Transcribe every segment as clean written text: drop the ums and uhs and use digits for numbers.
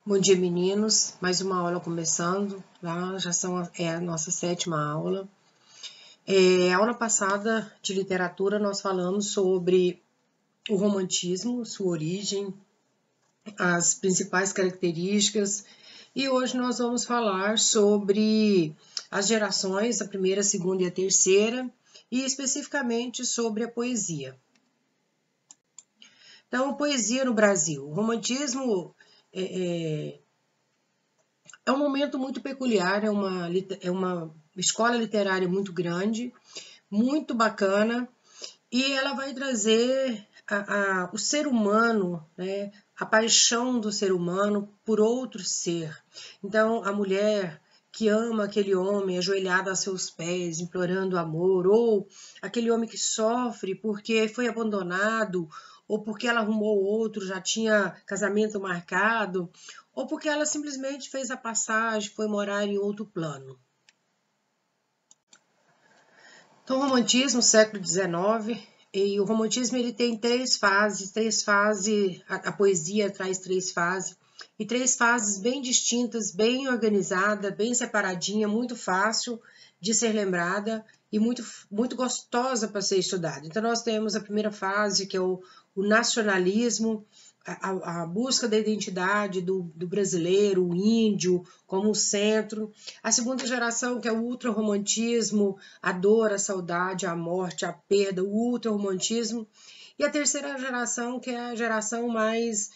Bom dia, meninos. Mais uma aula começando. É a nossa 7ª aula. A aula passada de literatura nós falamos sobre o romantismo, sua origem, as principais características, e hoje nós vamos falar sobre as gerações, a primeira, a segunda e a terceira, e especificamente sobre a poesia. Então, poesia no Brasil. O romantismo é um momento muito peculiar, é uma escola literária muito grande, muito bacana, e ela vai trazer o ser humano, né, a paixão do ser humano por outro ser. Então, a mulher que ama aquele homem ajoelhado a seus pés, implorando amor, ou aquele homem que sofre porque foi abandonado, ou porque ela arrumou outro, já tinha casamento marcado, ou porque ela simplesmente fez a passagem, foi morar em outro plano. Então, o romantismo, século XIX, e o romantismo ele tem três fases, a poesia traz 3 fases, e 3 fases bem distintas, bem organizada, bem separadinha, muito fácil de ser lembrada e muito gostosa para ser estudada. Então, nós temos a primeira fase, que é o nacionalismo, a busca da identidade do brasileiro, o índio, como o centro. A segunda geração, que é o ultrarromantismo, a dor, a saudade, a morte, a perda, o ultrarromantismo. E a terceira geração, que é a geração mais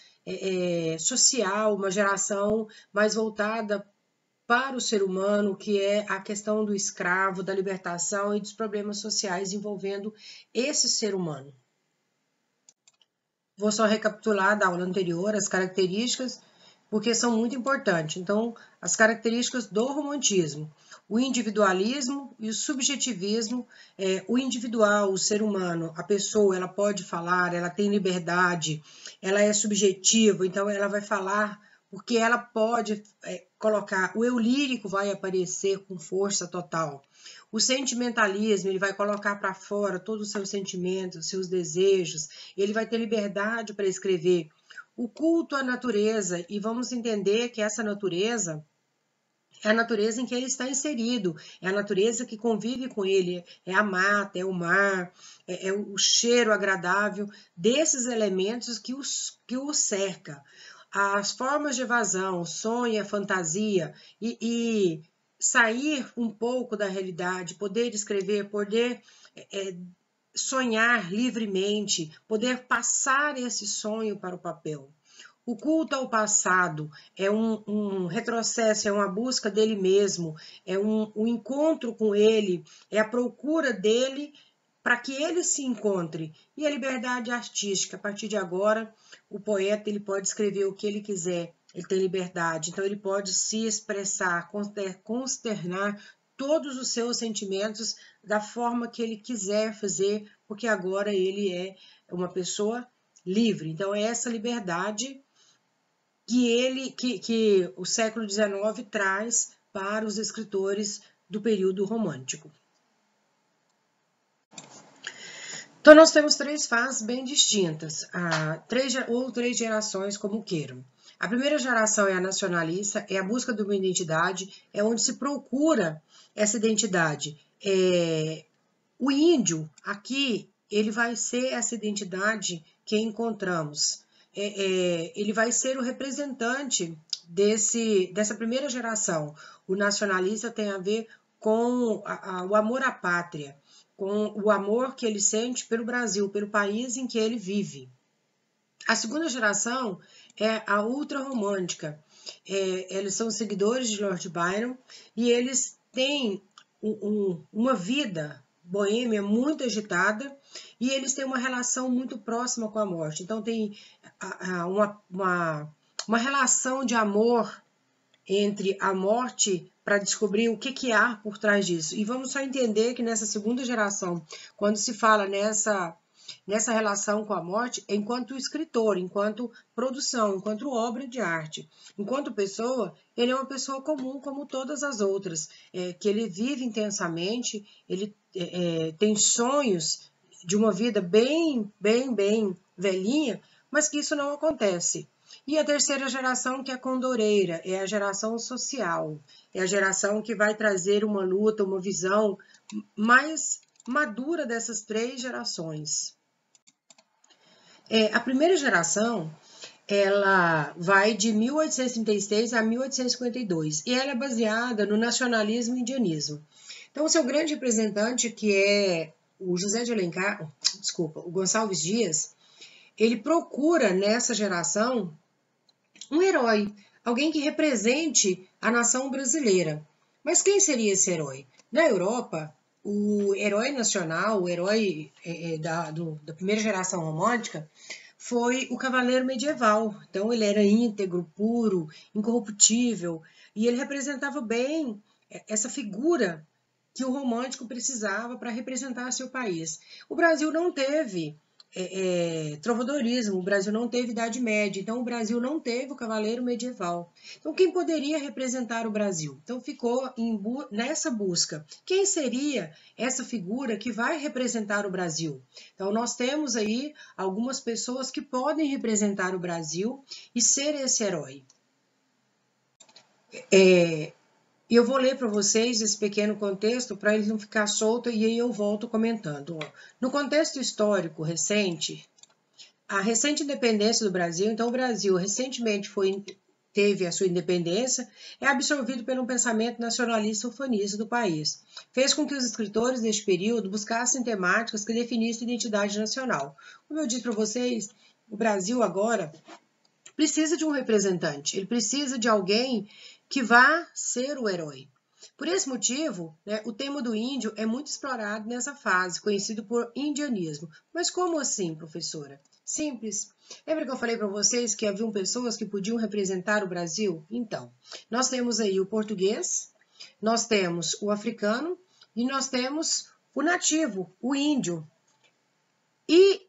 social, uma geração mais voltada para o ser humano, que é a questão do escravo, da libertação e dos problemas sociais envolvendo esse ser humano. Vou só recapitular da aula anterior as características, porque são muito importantes. Então, as características do romantismo: o individualismo e o subjetivismo. O individual, o ser humano, a pessoa, ela pode falar, ela tem liberdade, ela é subjetiva, então ela vai falar porque ela pode colocar, o eu lírico vai aparecer com força total. O sentimentalismo, ele vai colocar para fora todos os seus sentimentos, seus desejos, ele vai ter liberdade para escrever. O culto à natureza, e vamos entender que essa natureza é a natureza em que ele está inserido, é a natureza que convive com ele, é a mata, é o mar, é o cheiro agradável desses elementos que o cerca. As formas de evasão, o sonho, a fantasia e sair um pouco da realidade, poder escrever, poder sonhar livremente, poder passar esse sonho para o papel. O culto ao passado é um retrocesso, é uma busca dele mesmo, é um encontro com ele, é a procura dele para que ele se encontre. E a liberdade artística, a partir de agora, o poeta ele pode escrever o que ele quiser, ele tem liberdade, então ele pode se expressar, consternar todos os seus sentimentos da forma que ele quiser fazer, porque agora ele é uma pessoa livre. Então é essa liberdade que o século XIX traz para os escritores do período romântico. Então, nós temos 3 fases bem distintas, ou 3 gerações, como queiram. A primeira geração é a nacionalista, é a busca de uma identidade, é onde se procura essa identidade. O índio, aqui, ele vai ser essa identidade que encontramos. Ele vai ser o representante dessa primeira geração. O nacionalista tem a ver com o amor à pátria, com o amor que ele sente pelo Brasil, pelo país em que ele vive. A segunda geração é a ultrarromântica. Eles são seguidores de Lord Byron e eles têm uma vida boêmia muito agitada e eles têm uma relação muito próxima com a morte. Então tem uma relação de amor entre a morte para descobrir o que há por trás disso. E vamos só entender que nessa segunda geração, quando se fala nessa relação com a morte, enquanto escritor, enquanto produção, enquanto obra de arte. Enquanto pessoa, ele é uma pessoa comum como todas as outras, que ele vive intensamente, ele tem sonhos de uma vida bem velhinha, mas que isso não acontece. E a terceira geração, que é a condoreira, é a geração social, é a geração que vai trazer uma luta, uma visão mais madura dessas três gerações. A primeira geração, ela vai de 1836 a 1852 e ela é baseada no nacionalismo e indianismo. Então, o seu grande representante, que é o José de Alencar, o Gonçalves Dias, ele procura nessa geração um herói, alguém que represente a nação brasileira. Mas quem seria esse herói? Na Europa, o herói nacional, o herói da primeira geração romântica, foi o cavaleiro medieval. Então, ele era íntegro, puro, incorruptível, e ele representava bem essa figura que o romântico precisava para representar seu país. O Brasil não teve trovadorismo, o Brasil não teve Idade Média, então o Brasil não teve o cavaleiro medieval. Então, quem poderia representar o Brasil? Então, ficou nessa busca. Quem seria essa figura que vai representar o Brasil? Então, nós temos aí algumas pessoas que podem representar o Brasil e ser esse herói. E eu vou ler para vocês esse pequeno contexto para ele não ficar solto e aí eu volto comentando. No contexto histórico recente, a recente independência do Brasil, então o Brasil recentemente teve a sua independência, é absorvido pelo pensamento nacionalista ufanista do país. Fez com que os escritores deste período buscassem temáticas que definissem identidade nacional. Como eu disse para vocês, o Brasil agora precisa de um representante, ele precisa de alguém que vá ser o herói. Por esse motivo, o tema do índio é muito explorado nessa fase, conhecido por indianismo. Mas como assim, professora? Simples. Lembra que eu falei para vocês que haviam pessoas que podiam representar o Brasil? Então, nós temos aí o português, nós temos o africano e nós temos o nativo, o índio. E,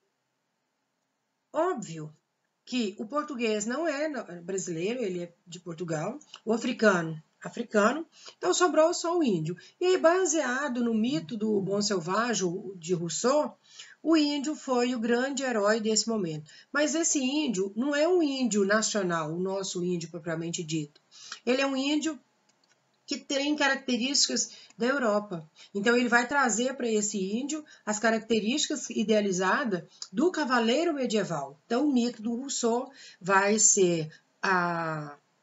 óbvio, que o português não é brasileiro, ele é de Portugal, o africano, então sobrou só o índio. E aí, baseado no mito do Bom Selvagem, de Rousseau, o índio foi o grande herói desse momento. Mas esse índio não é um índio nacional, o nosso índio propriamente dito. Ele é um índio que tem características da Europa. Então, ele vai trazer para esse índio as características idealizadas do cavaleiro medieval. Então, o mito do Rousseau vai ser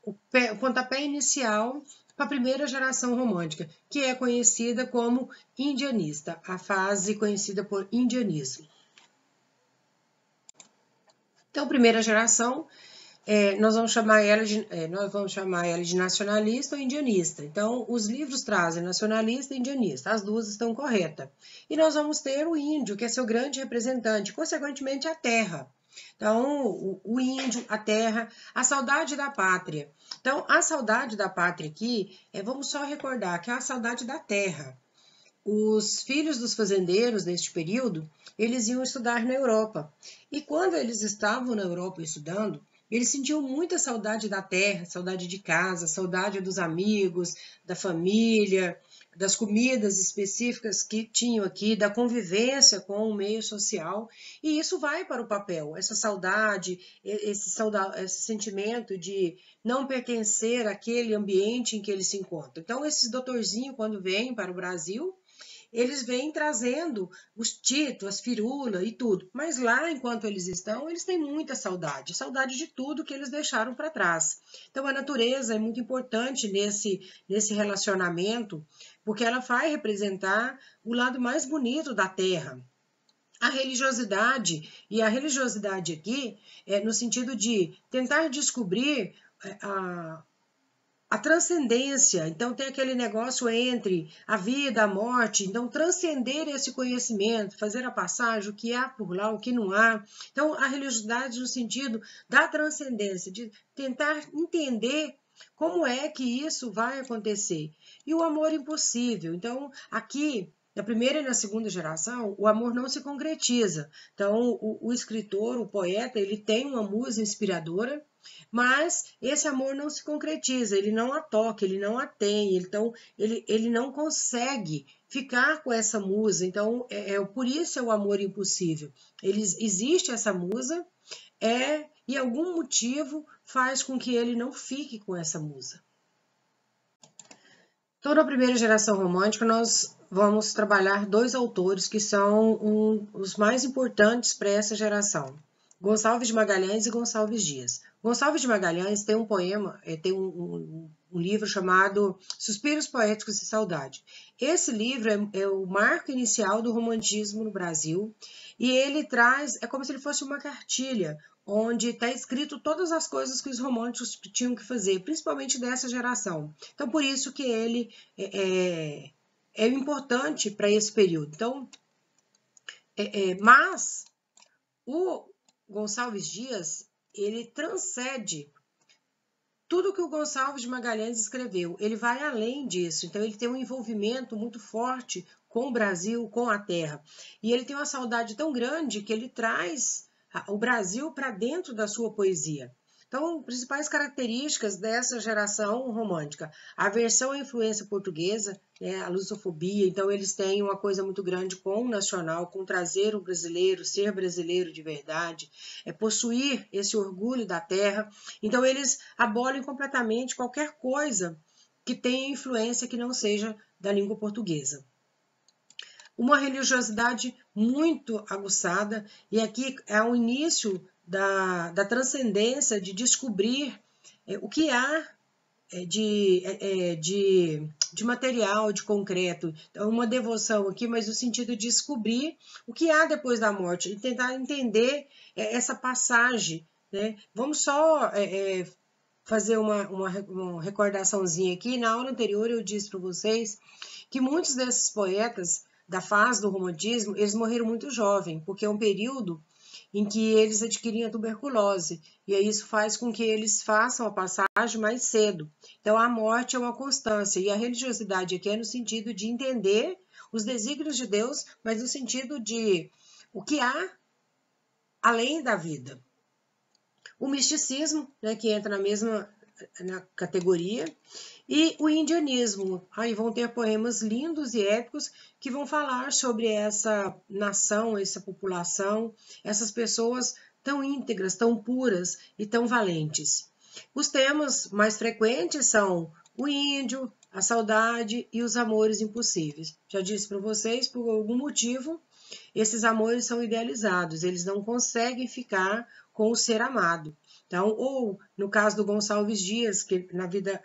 o pontapé inicial para a primeira geração romântica, que é conhecida como indianista, a fase conhecida por indianismo. Então, primeira geração, nós vamos chamar ela de nacionalista ou indianista. Então, os livros trazem nacionalista e indianista, as duas estão corretas. E nós vamos ter o índio, que é seu grande representante, consequentemente a terra. Então, o índio, a terra, a saudade da pátria. Então, a saudade da pátria aqui, vamos só recordar que é a saudade da terra. Os filhos dos fazendeiros, neste período, eles iam estudar na Europa. E quando eles estavam na Europa estudando, eles sentiam muita saudade da terra, saudade de casa, saudade dos amigos, da família, das comidas específicas que tinham aqui, da convivência com o meio social. E isso vai para o papel, essa saudade, esse sentimento de não pertencer àquele ambiente em que eles se encontram. Então, esses doutorzinhos, quando vêm para o Brasil, eles vêm trazendo os títulos, as firulas e tudo. Mas lá, enquanto eles estão, eles têm muita saudade. Saudade de tudo que eles deixaram para trás. Então, a natureza é muito importante nesse relacionamento, porque ela vai representar o lado mais bonito da terra. A religiosidade, e a religiosidade aqui é no sentido de tentar descobrir a transcendência. Então, tem aquele negócio entre a vida, a morte. Então, transcender esse conhecimento, fazer a passagem, o que há por lá, o que não há. Então, a religiosidade no sentido da transcendência, de tentar entender como é que isso vai acontecer. E o amor impossível. Então, aqui, na primeira e na segunda geração, o amor não se concretiza. Então, o escritor, o poeta, ele tem uma musa inspiradora, mas esse amor não se concretiza, ele não a toca, ele não a tem, então ele não consegue ficar com essa musa. Então, por isso é o amor impossível. Existe essa musa, e algum motivo faz com que ele não fique com essa musa. Então, na primeira geração romântica, nós vamos trabalhar dois autores que são os mais importantes para essa geração. Gonçalves de Magalhães e Gonçalves Dias. Gonçalves de Magalhães tem um poema, tem um livro chamado Suspiros Poéticos de Saudade. Esse livro é o marco inicial do romantismo no Brasil e ele traz, é como se ele fosse uma cartilha, onde está escrito todas as coisas que os românticos tinham que fazer, principalmente dessa geração. Então, por isso que ele é importante para esse período. Então, mas o Gonçalves Dias, ele transcende tudo que o Gonçalves de Magalhães escreveu. Ele vai além disso, então ele tem um envolvimento muito forte com o Brasil, com a terra. E ele tem uma saudade tão grande que ele traz o Brasil para dentro da sua poesia. Então, principais características dessa geração romântica: aversão à influência portuguesa, né, a lusofobia. Então, eles têm uma coisa muito grande com o nacional, com trazer o brasileiro, ser brasileiro de verdade, possuir esse orgulho da terra. Então, eles abolem completamente qualquer coisa que tenha influência que não seja da língua portuguesa. Uma religiosidade muito aguçada, e aqui é o início da transcendência, de descobrir o que há de material, de concreto. Então, uma devoção aqui, mas no sentido de descobrir o que há depois da morte, e tentar entender essa passagem, né? Vamos só fazer uma recordaçãozinha aqui. Na aula anterior eu disse para vocês que muitos desses poetas da fase do romantismo, eles morreram muito jovem, porque é um período em que eles adquiriam a tuberculose, e aí isso faz com que eles façam a passagem mais cedo. Então, a morte é uma constância, e a religiosidade aqui é no sentido de entender os desígnios de Deus, mas no sentido de o que há além da vida. O misticismo, né, que entra na mesma categoria, e o indianismo. Aí vão ter poemas lindos e épicos que vão falar sobre essa nação, essa população, essas pessoas tão íntegras, tão puras e tão valentes. Os temas mais frequentes são o índio, a saudade e os amores impossíveis. Já disse para vocês, por algum motivo, esses amores são idealizados, eles não conseguem ficar com o ser amado. Então, ou no caso do Gonçalves Dias, que na vida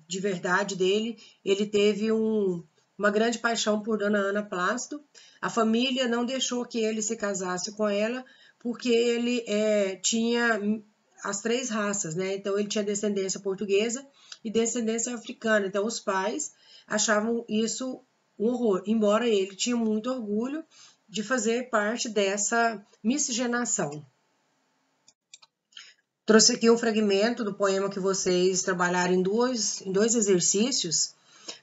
de verdade dele, ele teve uma grande paixão por Dona Ana Plácido. A família não deixou que ele se casasse com ela, porque ele tinha as três raças, né? Então, ele tinha descendência portuguesa e descendência africana. Então, os pais achavam isso um horror, embora ele tinha muito orgulho de fazer parte dessa miscigenação. Trouxe aqui um fragmento do poema que vocês trabalharam em dois exercícios,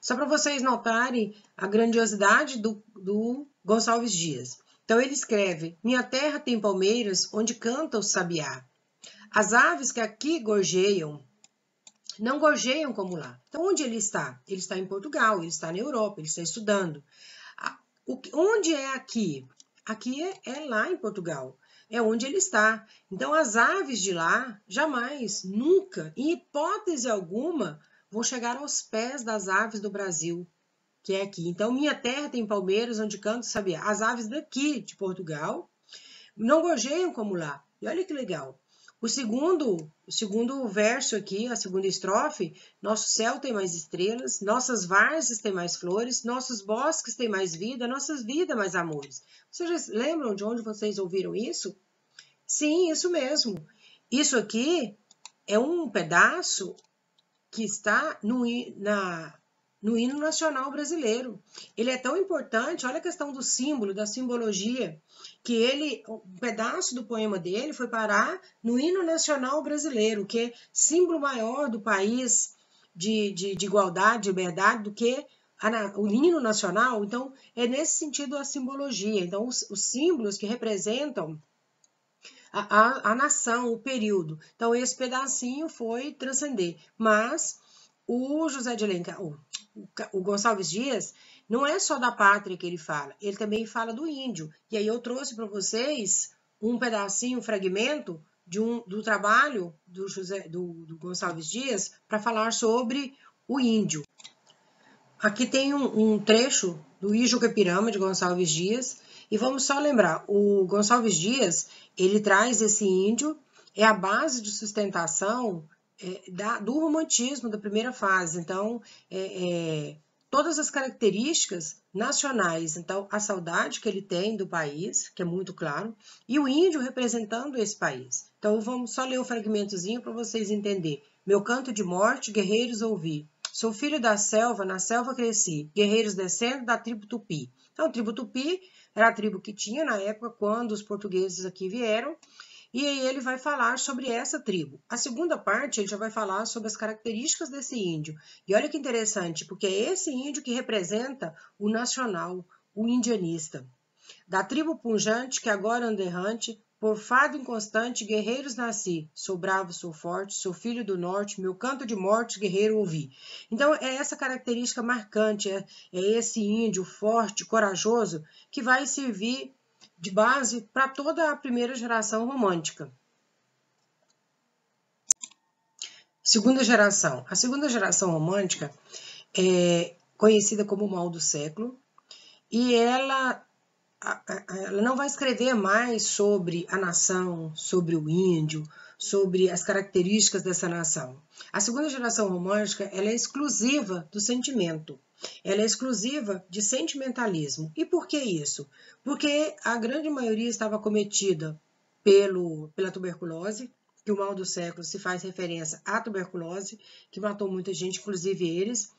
só para vocês notarem a grandiosidade do Gonçalves Dias. Então, ele escreve: minha terra tem palmeiras onde canta o sabiá. As aves que aqui gorjeiam, não gorjeiam como lá. Então, onde ele está? Ele está em Portugal, ele está na Europa, ele está estudando. Onde é aqui? Aqui é lá em Portugal. É onde ele está. Então, as aves de lá jamais, nunca, em hipótese alguma, vão chegar aos pés das aves do Brasil, que é aqui. Então, minha terra tem palmeiras onde canto sabiá. As aves daqui de Portugal não gorjeiam como lá. E olha que legal. O segundo verso aqui, a segunda estrofe: nosso céu tem mais estrelas, nossas várzeas têm mais flores, nossos bosques têm mais vida, nossas vidas mais amores. Vocês lembram de onde vocês ouviram isso? Sim, isso mesmo. Isso aqui é um pedaço que está no hino nacional brasileiro. Ele é tão importante, olha a questão do símbolo, da simbologia, que um pedaço do poema dele foi parar no hino nacional brasileiro, que é símbolo maior do país de igualdade, de liberdade, do que o hino nacional. Então, é nesse sentido a simbologia. Então, os símbolos que representam a nação, o período. Então, esse pedacinho foi transcender. Mas o José de Alencar, o Gonçalves Dias, não é só da pátria que ele fala, ele também fala do índio. E aí eu trouxe para vocês um pedacinho, um fragmento do trabalho do Gonçalves Dias para falar sobre o índio. Aqui tem um trecho do Ijucapirama, de Gonçalves Dias, e vamos só lembrar, o Gonçalves Dias, ele traz esse índio, é a base de sustentação do romantismo da primeira fase. Então, todas as características nacionais, então a saudade que ele tem do país, que é muito claro, e o índio representando esse país. Então vamos só ler um fragmentozinho para vocês entenderem. Meu canto de morte, guerreiros ouvi. Sou filho da selva, na selva cresci, guerreiros descendo da tribo Tupi. Então, a tribo Tupi era a tribo que tinha na época quando os portugueses aqui vieram, e aí ele vai falar sobre essa tribo. A segunda parte, ele já vai falar sobre as características desse índio. E olha que interessante, porque é esse índio que representa o nacional, o indianista. Da tribo punjante, que agora anda errante, por fado inconstante, guerreiros nasci. Sou bravo, sou forte, sou filho do norte, meu canto de morte, guerreiro ouvi. Então, é essa característica marcante, é esse índio forte, corajoso, que vai servir de base para toda a primeira geração romântica. Segunda geração. A segunda geração romântica é conhecida como o mal do século, e ela não vai escrever mais sobre a nação, sobre o índio, sobre as características dessa nação. A segunda geração romântica, ela é exclusiva do sentimento. Ela é exclusiva de sentimentalismo. E por que isso? Porque a grande maioria estava cometida pela tuberculose, que o mal do século se faz referência à tuberculose, que matou muita gente, inclusive eles.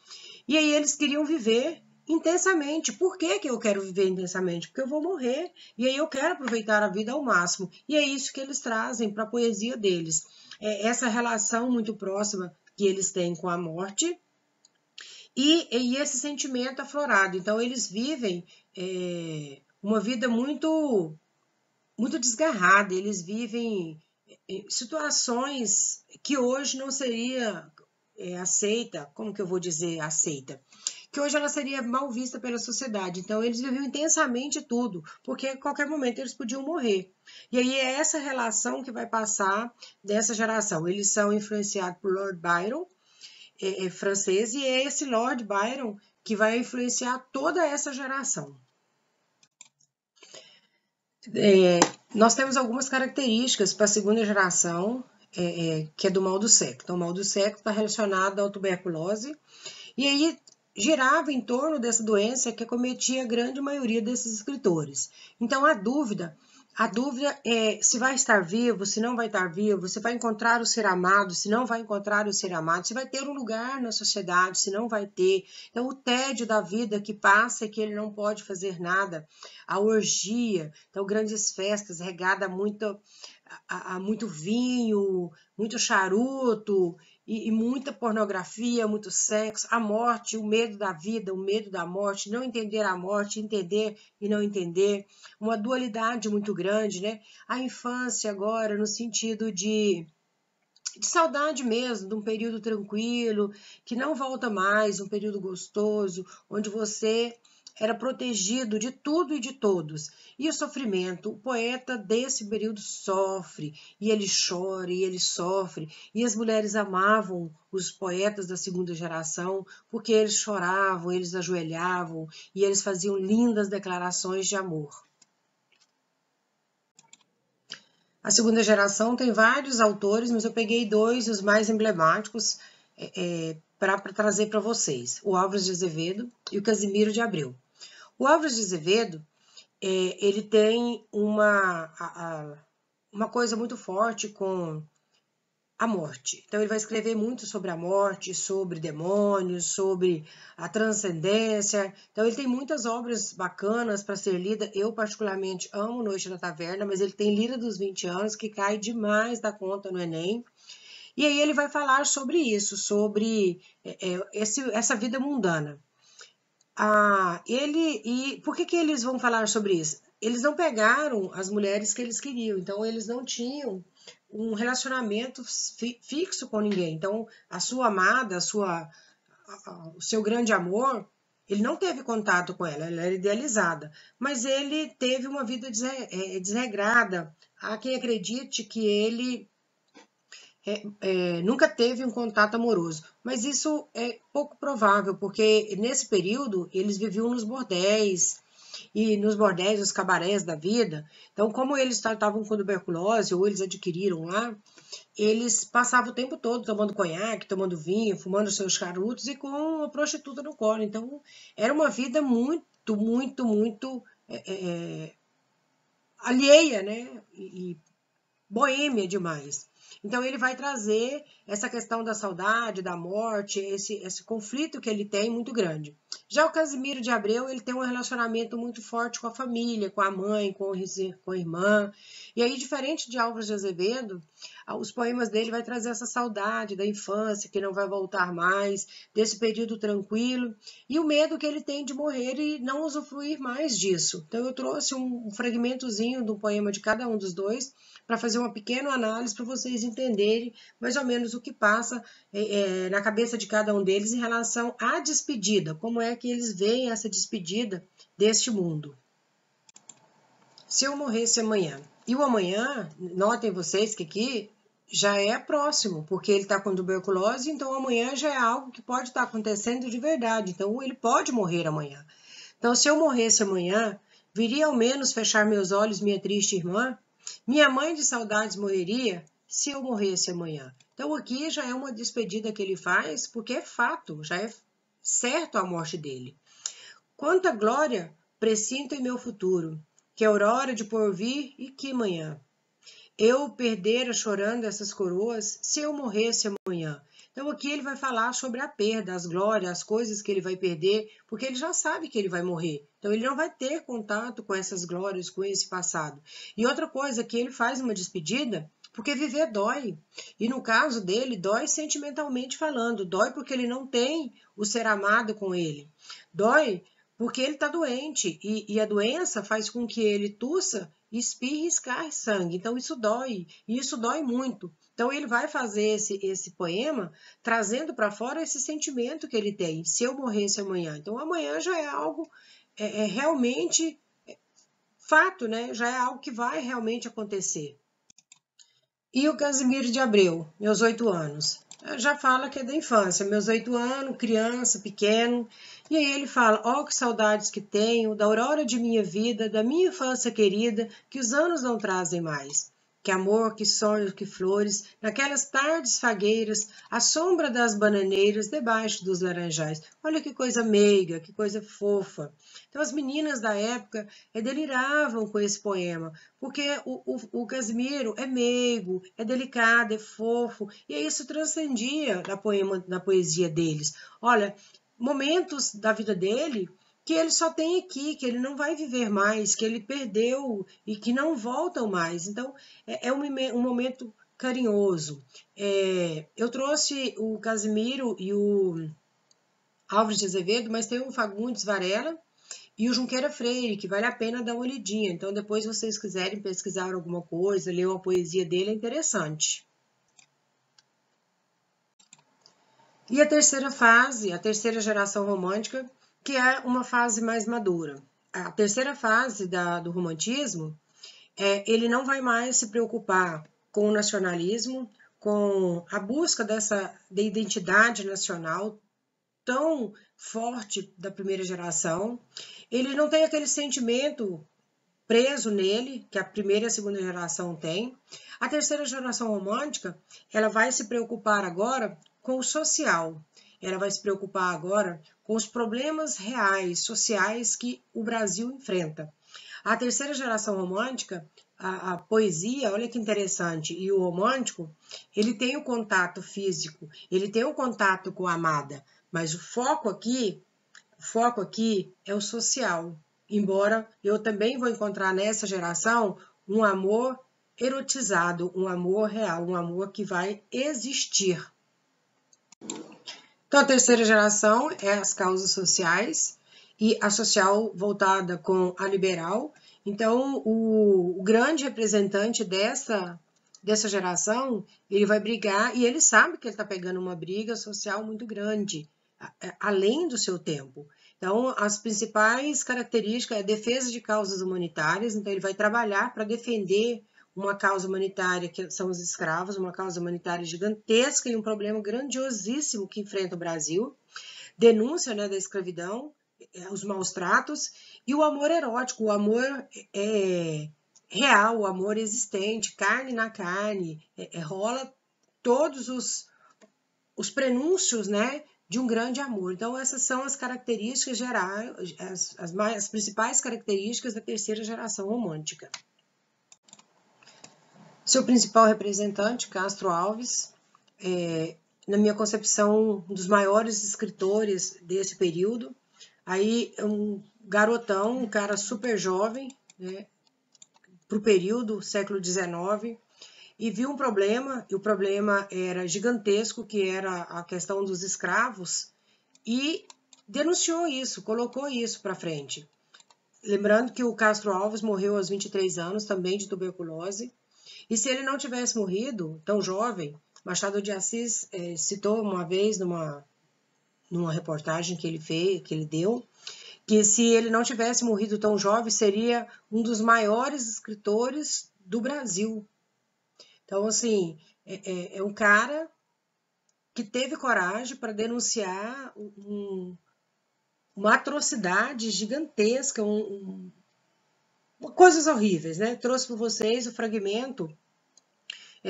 E aí eles queriam viver intensamente. Por que eu quero viver intensamente? Porque eu vou morrer. E aí eu quero aproveitar a vida ao máximo. E é isso que eles trazem para a poesia deles. É essa relação muito próxima que eles têm com a morte e esse sentimento aflorado. Então, eles vivem uma vida muito, muito desgarrada. Eles vivem situações que hoje não seria aceita. Como que eu vou dizer aceita? Que hoje ela seria mal vista pela sociedade. Então, eles viviam intensamente tudo, porque a qualquer momento eles podiam morrer. E aí é essa relação que vai passar dessa geração. Eles são influenciados por Lord Byron, francês, e é esse Lord Byron que vai influenciar toda essa geração. Nós temos algumas características para a segunda geração, que é do mal do século. Então, o mal do século está relacionado à tuberculose, e aí girava em torno dessa doença que acometia a grande maioria desses escritores. Então, a dúvida é se vai estar vivo, se não vai estar vivo, se vai encontrar o ser amado, se não vai encontrar o ser amado, se vai ter um lugar na sociedade, se não vai ter. Então, o tédio da vida que passa e que ele não pode fazer nada, a orgia, então grandes festas regada a muito vinho, muito charuto, e muita pornografia, muito sexo, a morte, o medo da vida, o medo da morte, não entender a morte, entender e não entender, uma dualidade muito grande, né? A infância agora no sentido de saudade mesmo, de um período tranquilo, que não volta mais, um período gostoso, onde você era protegido de tudo e de todos. E o sofrimento, o poeta desse período sofre, e ele chora, e ele sofre, e as mulheres amavam os poetas da segunda geração, porque eles choravam, eles ajoelhavam, e eles faziam lindas declarações de amor. A segunda geração tem vários autores, mas eu peguei dois, os mais emblemáticos, para trazer para vocês. O Álvares de Azevedo e o Casimiro de Abreu. O Álvares de Azevedo, ele tem uma coisa muito forte com a morte. Então, ele vai escrever muito sobre a morte, sobre demônios, sobre a transcendência. Então, ele tem muitas obras bacanas para ser lida. Eu, particularmente, amo Noite na Taverna, mas ele tem Lira dos 20 Anos, que cai demais da conta no Enem. E aí ele vai falar sobre isso, sobre essa vida mundana. Por que eles vão falar sobre isso? Eles não pegaram as mulheres que eles queriam, então eles não tinham um relacionamento fixo com ninguém. Então, a sua amada, o seu grande amor, ele não teve contato com ela era idealizada, mas ele teve uma vida desregrada, há quem acredite que ele nunca teve um contato amoroso, mas isso é pouco provável, porque nesse período eles viviam nos bordéis, e nos bordéis, os cabarés da vida. Então, como eles estavam com tuberculose, ou eles adquiriram lá, eles passavam o tempo todo tomando conhaque, tomando vinho, fumando seus charutos e com uma prostituta no colo. Então, era uma vida muito, muito, muito alheia, né? E boêmia demais. Então ele vai trazer essa questão da saudade, da morte, esse conflito que ele tem muito grande. Já o Casimiro de Abreu, ele tem um relacionamento muito forte com a família, com a mãe, com a irmã. E aí, diferente de Álvares de Azevedo, os poemas dele vai trazer essa saudade da infância, que não vai voltar mais, desse período tranquilo, e o medo que ele tem de morrer e não usufruir mais disso. Então eu trouxe um fragmentozinho do poema de cada um dos dois, para fazer uma pequena análise para vocês entenderem mais ou menos o que passa na cabeça de cada um deles em relação à despedida, como é que eles veem essa despedida deste mundo. Se eu morresse amanhã. E o amanhã, notem vocês que aqui já é próximo, porque ele está com tuberculose, então amanhã já é algo que pode estar acontecendo de verdade, então ele pode morrer amanhã. Então, se eu morresse amanhã, viria ao menos fechar meus olhos, minha triste irmã? Minha mãe de saudades morreria se eu morresse amanhã. Então aqui já é uma despedida que ele faz, porque é fato, já é certo a morte dele. Quanta glória presinto em meu futuro, que aurora de porvir e que manhã. Eu perdera chorando essas coroas se eu morresse amanhã. Então aqui ele vai falar sobre a perda, as glórias, as coisas que ele vai perder, porque ele já sabe que ele vai morrer. Então ele não vai ter contato com essas glórias, com esse passado. E outra coisa, que ele faz uma despedida, porque viver dói. E no caso dele, dói sentimentalmente falando. Dói porque ele não tem o ser amado com ele. Dói porque ele está doente. E a doença faz com que ele tussa, espirre e escarre sangue. Então isso dói. E isso dói muito. Então ele vai fazer esse poema trazendo para fora esse sentimento que ele tem. Se eu morresse amanhã. Então amanhã já é algo realmente fato, né? Já é algo que vai realmente acontecer. E o Casimiro de Abreu, meus 8 anos. Já fala que é da infância, meus 8 anos, criança, pequeno. E aí ele fala, ó, que saudades que tenho da aurora de minha vida, da minha infância querida, que os anos não trazem mais. Que amor, que sonhos, que flores, naquelas tardes fagueiras, à sombra das bananeiras, debaixo dos laranjais. Olha que coisa meiga, que coisa fofa. Então as meninas da época deliravam com esse poema, porque o Casimiro é meigo, é delicado, é fofo, e isso transcendia na poesia deles. Olha, momentos da vida dele que ele só tem aqui, que ele não vai viver mais, que ele perdeu e que não voltam mais. Então, é um momento carinhoso. Eu trouxe o Casimiro e o Álvares de Azevedo, mas tem o Fagundes Varela e o Junqueira Freire, que vale a pena dar uma olhadinha. Então, depois, se vocês quiserem pesquisar alguma coisa, ler uma poesia dele, é interessante. E a terceira fase, a terceira geração romântica, que é uma fase mais madura. A terceira fase do romantismo, ele não vai mais se preocupar com o nacionalismo, com a busca da identidade nacional tão forte da primeira geração. Ele não tem aquele sentimento preso nele, que a primeira e a segunda geração tem. A terceira geração romântica, ela vai se preocupar agora com o social. Ela vai se preocupar agora com os problemas reais, sociais que o Brasil enfrenta. A terceira geração romântica, a poesia, olha que interessante, e o romântico, ele tem o contato físico, ele tem o contato com a amada, mas o foco aqui é o social. Embora eu também vou encontrar nessa geração um amor erotizado, um amor real, um amor que vai existir. Então, a terceira geração é as causas sociais e a social voltada com a liberal. Então, o grande representante dessa geração, ele vai brigar e ele sabe que ele está pegando uma briga social muito grande, além do seu tempo. Então, as principais características é a defesa de causas humanitárias, então ele vai trabalhar para defender uma causa humanitária, que são os escravos, uma causa humanitária gigantesca e um problema grandiosíssimo que enfrenta o Brasil. Denúncia, né, da escravidão, os maus tratos, e o amor erótico, o amor real, o amor existente, carne na carne, rola todos os prenúncios, né, de um grande amor. Então, essas são as características gerais, as principais características da terceira geração romântica. Seu principal representante, Castro Alves, na minha concepção, um dos maiores escritores desse período. Aí, um garotão, um cara super jovem, né, para o período, século XIX, e viu um problema, e o problema era gigantesco, que era a questão dos escravos, e denunciou isso, colocou isso para frente. Lembrando que o Castro Alves morreu aos 23 anos, também de tuberculose, e se ele não tivesse morrido tão jovem, Machado de Assis citou uma vez numa reportagem que ele fez, que ele deu, que se ele não tivesse morrido tão jovem, seria um dos maiores escritores do Brasil. Então, assim, é um cara que teve coragem para denunciar uma atrocidade gigantesca, coisas horríveis, né? Trouxe para vocês o fragmento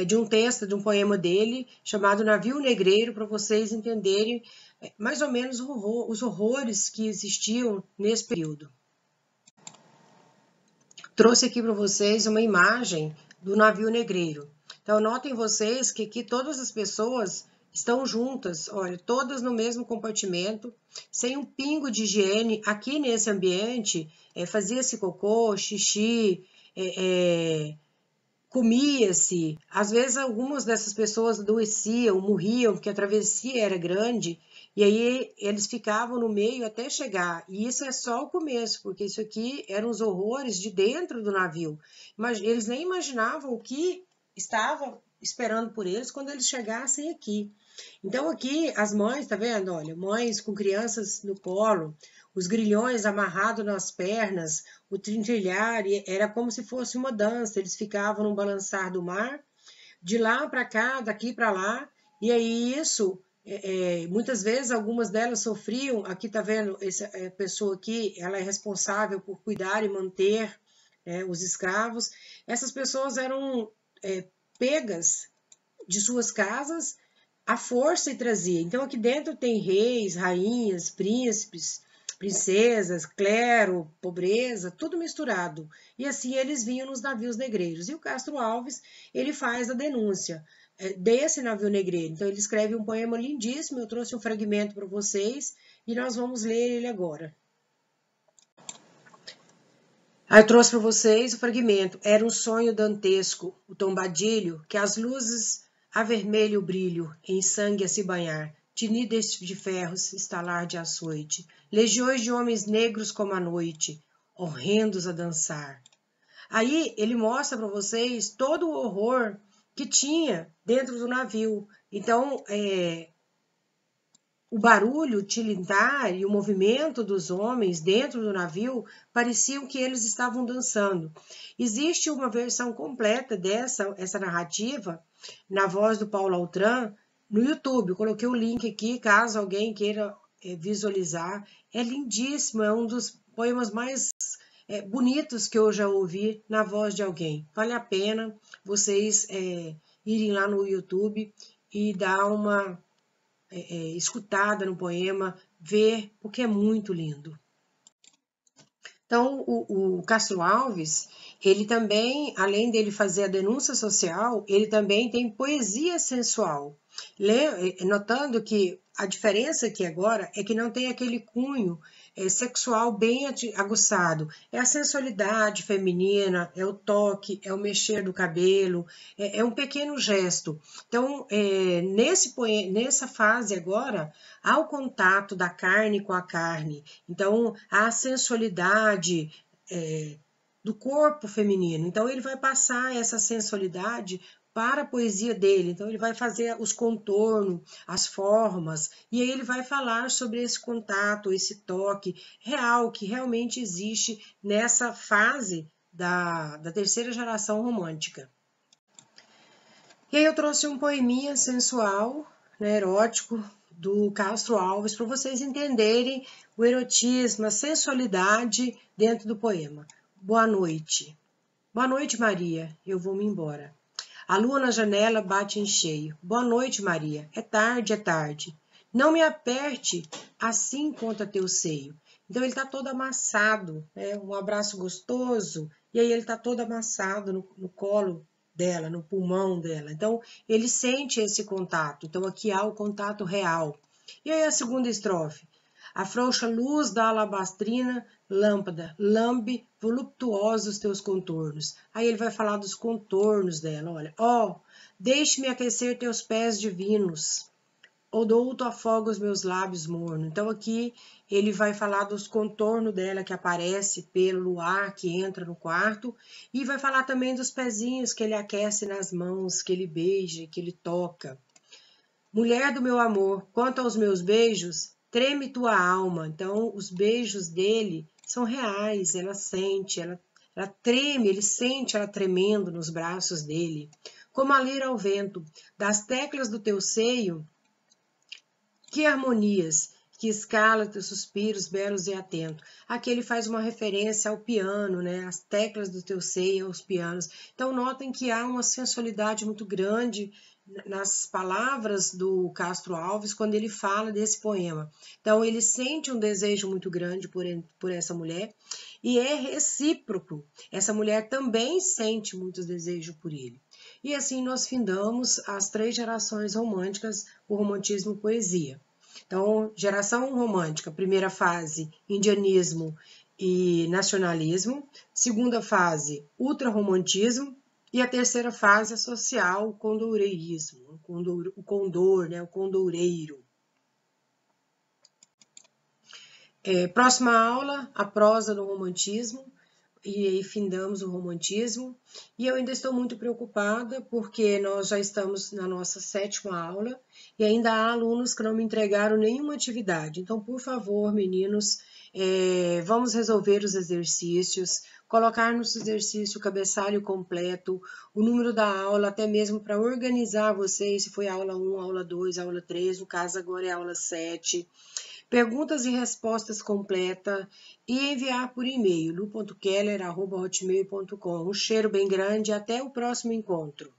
de um texto, de um poema dele, chamado Navio Negreiro, para vocês entenderem mais ou menos os horrores que existiam nesse período. Trouxe aqui para vocês uma imagem do navio negreiro. Então, notem vocês que aqui todas as pessoas estão juntas, olha, todas no mesmo compartimento, sem um pingo de higiene. Aqui nesse ambiente, fazia-se cocô, xixi, comia-se. Às vezes, algumas dessas pessoas adoeciam, morriam, porque a travessia era grande, e aí eles ficavam no meio até chegar. E isso é só o começo, porque isso aqui eram os horrores de dentro do navio. Mas eles nem imaginavam o que estava esperando por eles quando eles chegassem aqui. Então aqui as mães, tá vendo? Olha, mães com crianças no colo, os grilhões amarrados nas pernas, o trintilhar, era como se fosse uma dança. Eles ficavam no balançar do mar, de lá para cá, daqui para lá, e aí isso, muitas vezes algumas delas sofriam. Aqui tá vendo, essa pessoa aqui, ela é responsável por cuidar e manter os escravos. Essas pessoas eram pegas de suas casas à força e trazia. Então aqui dentro tem reis, rainhas, príncipes, princesas, clero, pobreza, tudo misturado. E assim eles vinham nos navios negreiros. E o Castro Alves, ele faz a denúncia desse navio negreiro. Então ele escreve um poema lindíssimo, eu trouxe um fragmento para vocês e nós vamos ler ele agora. Aí eu trouxe para vocês o fragmento. Era um sonho dantesco, o tombadilho, que as luzes avermelho o brilho, em sangue a se banhar, tinidas de ferros, estalar de açoite, legiões de homens negros como a noite, horrendos a dançar. Aí ele mostra para vocês todo o horror que tinha dentro do navio. Então, o barulho tilintar e o movimento dos homens dentro do navio pareciam que eles estavam dançando. Existe uma versão completa essa narrativa na voz do Paulo Altran no YouTube. Eu coloquei o link aqui, caso alguém queira visualizar. É lindíssimo, é um dos poemas mais bonitos que eu já ouvi na voz de alguém. Vale a pena vocês irem lá no YouTube e dar uma escutada no poema, ver, porque é muito lindo. Então, o Castro Alves, ele também, além dele fazer a denúncia social, ele também tem poesia sensual. Notando que a diferença aqui agora é que não tem aquele cunho sexual bem aguçado. É a sensualidade feminina, é o toque, é o mexer do cabelo, é um pequeno gesto. Então, nessa fase agora, há o contato da carne com a carne. Então, há a sensualidade do corpo feminino. Então, ele vai passar essa sensualidade para a poesia dele. Então, ele vai fazer os contornos, as formas, e aí ele vai falar sobre esse contato, esse toque real, que realmente existe nessa fase da terceira geração romântica. E aí eu trouxe um poeminha sensual, né, erótico, do Castro Alves, para vocês entenderem o erotismo, a sensualidade dentro do poema. Boa noite. Boa noite, Maria. Eu vou me embora. A lua na janela bate em cheio. Boa noite, Maria. É tarde, é tarde. Não me aperte assim contra teu seio. Então ele está todo amassado, né? Um abraço gostoso, e aí ele está todo amassado no colo dela, no pulmão dela. Então ele sente esse contato. Então aqui há o contato real. E aí a segunda estrofe. A frouxa luz da alabastrina lâmpada lambe voluptuosos teus contornos. Aí ele vai falar dos contornos dela, olha. Ó, deixe-me aquecer teus pés divinos. Odouto afoga os meus lábios mornos. Então aqui ele vai falar dos contornos dela que aparece pelo luar que entra no quarto e vai falar também dos pezinhos que ele aquece nas mãos, que ele beija, que ele toca. Mulher do meu amor, quanto aos meus beijos, treme tua alma. Então os beijos dele são reais, ela sente, ela treme, ele sente ela tremendo nos braços dele. Como a lira ao vento, das teclas do teu seio, que harmonias, que escala teus suspiros belos e atentos. Aqui ele faz uma referência ao piano, né? As teclas do teu seio, aos pianos. Então notem que há uma sensualidade muito grande nas palavras do Castro Alves quando ele fala desse poema. Então ele sente um desejo muito grande por essa mulher e é recíproco. Essa mulher também sente muito desejo por ele. E assim nós findamos as 3 gerações românticas, o romantismo e poesia. Então, geração romântica, primeira fase, indianismo e nacionalismo. Segunda fase, ultrarromantismo. E a terceira fase, a social, o condoreirismo, o condor, né, o condoureiro. Próxima aula, a prosa do romantismo. E aí findamos o romantismo. E eu ainda estou muito preocupada, porque nós já estamos na nossa 7ª aula e ainda há alunos que não me entregaram nenhuma atividade. Então, por favor, meninos, vamos resolver os exercícios, colocar no exercício o cabeçalho completo, o número da aula, até mesmo para organizar vocês, se foi aula 1, aula 2, aula 3, no caso agora é aula 7. Perguntas e respostas completa e enviar por e-mail lu.keller@hotmail.com. Um cheiro bem grande e até o próximo encontro.